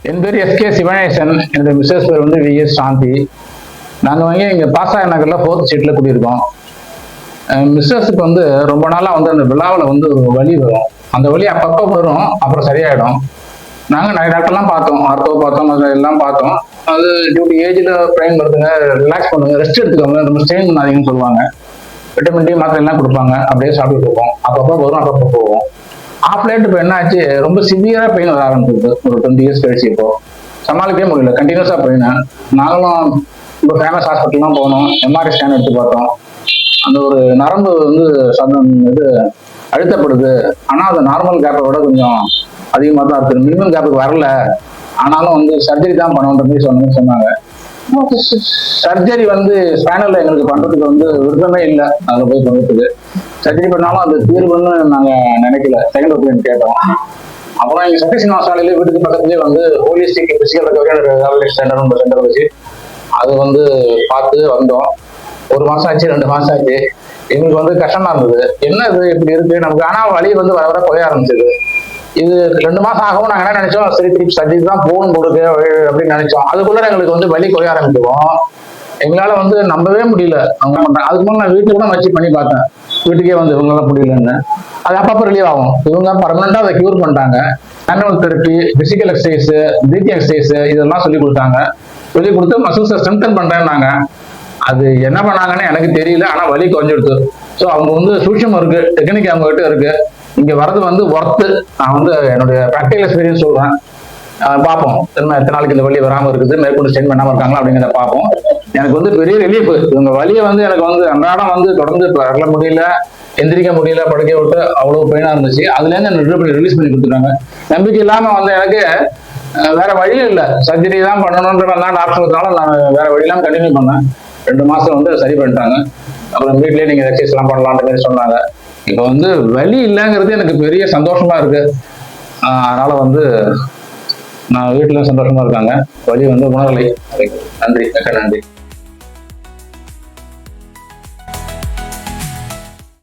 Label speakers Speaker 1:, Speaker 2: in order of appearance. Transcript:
Speaker 1: என் பேர் எஸ்கே சிவனேசன். என்னுடைய மிஸ்ஸஸ் பேர் வந்து விஎஸ் சாந்தி. நாங்கள் வாங்கி இங்கே பாசாய நகரில் 4th ஸ்ட்ரீட்டில் குடியிருக்கோம். மிஸ்ஸஸுக்கு வந்து ரொம்ப நாளாக வந்து அந்த விழாவில் வந்து ஒரு வலி வரும். அந்த வலி அப்பப்போ வரும், அப்புறம் சரியாயிடும். நாங்கள் நிறைய டாக்டர்லாம் பார்த்தோம், ஆர்த்தோ பார்த்தோம், எல்லாம் பார்த்தோம். அது டியூட்டி ஏஜில் ப்ரைன் வருதுங்க, ரிலாக்ஸ் பண்ணுங்க, ரெஸ்ட் எடுத்துக்கோங்க, ரொம்ப ஸ்ட்ரெயின் பண்ணாதீங்கன்னு சொல்லுவாங்க. விட்டமின் டி மாத்திரை எல்லாம் கொடுப்பாங்க, அப்படியே சாப்பிட்டு இருக்கோம். அப்பப்போ வரும், அப்பப்போ போவோம். ஆஃப் லேட் இப்போ என்ன ஆச்சு, ரொம்ப சிவியரா பெயின் வர ஆரம்பிச்சிருக்கு. ஒரு 20 years கழிச்சு இப்போ சமாளிக்கவே முடியல, கண்டினியூஸா பெயின். நாங்களும் இப்போ ஃபேமஸ் ஹாஸ்பிட்டல்லாம் போனோம், எம்ஆர்ஐ ஸ்கேன் எடுத்து பார்த்தோம். அந்த ஒரு நரம்பு வந்து இது அழுத்தப்படுது, ஆனால் அது நார்மல் கேப்பை விட கொஞ்சம் அதிகமாக தான் இருக்குது, மினிமம் கேப்புக்கு வரல, ஆனாலும் வந்து சர்ஜரி தான் பண்ணணுன்ற மாதிரி சொன்னாங்க. சர்ஜரி வந்து ஸ்பேனல்ல எங்களுக்கு பண்றதுக்கு வந்து விருப்பமே இல்லை. அதில் போய் பண்றதுக்கு சர்ஜரி பண்ணாலும் அது தீர்வுன்னு நாங்கள் நினைக்கல. செகண்ட் ஒப்பீனியன் கேட்டோம். அப்புறம் எங்கள் சக்தி சினிமாசாலையில வீட்டுக்கு பக்கத்துலேயே வந்து ஹோலிஸ்டிக் பிசிக்கல் ரெக்கவரி சென்டர் வச்சு அது வந்து பார்த்து வந்தோம். 1 மாசம் ஆச்சு, 2 மாசம் ஆச்சு. எங்களுக்கு வந்து கஷ்டமா இருந்தது, என்ன இது இப்படி இருக்கு நமக்கு. ஆனால் வலி வந்து வர வர குறைய ஆரம்பிச்சது. இது 2 மாசம் ஆகவும் நாங்கள் என்ன நினைச்சோம், சரி திருப்பி சர்ஜரி தான் போகணும் கொடுக்கு அப்படின்னு நினைச்சோம். அதுக்குள்ள எங்களுக்கு வந்து வலி குறைய ஆரம்பிச்சிருவோம். எங்களால வந்து நம்பவே முடியல அவங்க பண்றாங்க. அதுக்கு முன்னாடி நான் வீட்டுல கூட வச்சு பண்ணி பார்த்தேன், வீட்டுக்கே வந்து இவங்களால முடியலன்னு. அது அப்பப்போ ரிலீவ் ஆகும். இவங்க பர்மனண்டா அதை கியூர் பண்ணிட்டாங்க. Manual therapy, physical exercise, breathing exercise இதெல்லாம் சொல்லி கொடுத்தாங்க. சொல்லி கொடுத்து மசில்ஸை ஸ்ட்ரென்தன் பண்றேன்னாங்க. அது என்ன பண்ணாங்கன்னு எனக்கு தெரியல, ஆனா வலி குறைஞ்சிடுது. ஸோ அவங்க வந்து சூட்சம் இருக்கு, டெக்னிக் அவங்க கிட்ட இருக்கு. இங்க வர்றது வந்து ஒர்த்து. நான் வந்து என்னுடைய ப்ராக்டிகல் எக்ஸ்பீரியன்ஸ் சொல்றேன். பார்ப்போம் எத்தனை நாளைக்கு இந்த வலி வராமல் இருக்குது, மேற்கொண்டு ஸ்டெயின் பண்ணாமல் இருக்காங்களா அப்படிங்கிறத பார்ப்போம். எனக்கு வந்து பெரிய ரிலீஃப். இவங்க வலியை வந்து எனக்கு வந்து அன்றாடம் வந்து தொடர்ந்து வரல முடியல, எந்திரிக்க முடியல, படுக்க விட்டு அவ்வளவு பெயினா இருந்துச்சு. அதுலேருந்து எனக்கு ரிலீஸ் பண்ணி கொடுத்துட்டாங்க. நம்பிக்கை இல்லாம வந்து எனக்கு வேற வழியும் இல்லை, சர்ஜரி தான் பண்ணணுன்ற டாக்டர்னால நான் வேற வழியெல்லாம் கண்டினியூ பண்ணேன். 2 மாசம் வந்து சரி பண்ணிட்டாங்க. அப்புறம் வீட்லயே நீங்க எக்ஸசைஸ் எல்லாம் பண்ணலான்ற மாதிரி சொன்னாங்க. இப்போ வந்து வலி இல்லைங்கிறது எனக்கு பெரிய சந்தோஷமா இருக்கு. அதனால வந்து நான் வீட்டுல சந்தோஷமா இருக்காங்க. வலி வந்து உணரலை. நன்றி, மிக்க நன்றி.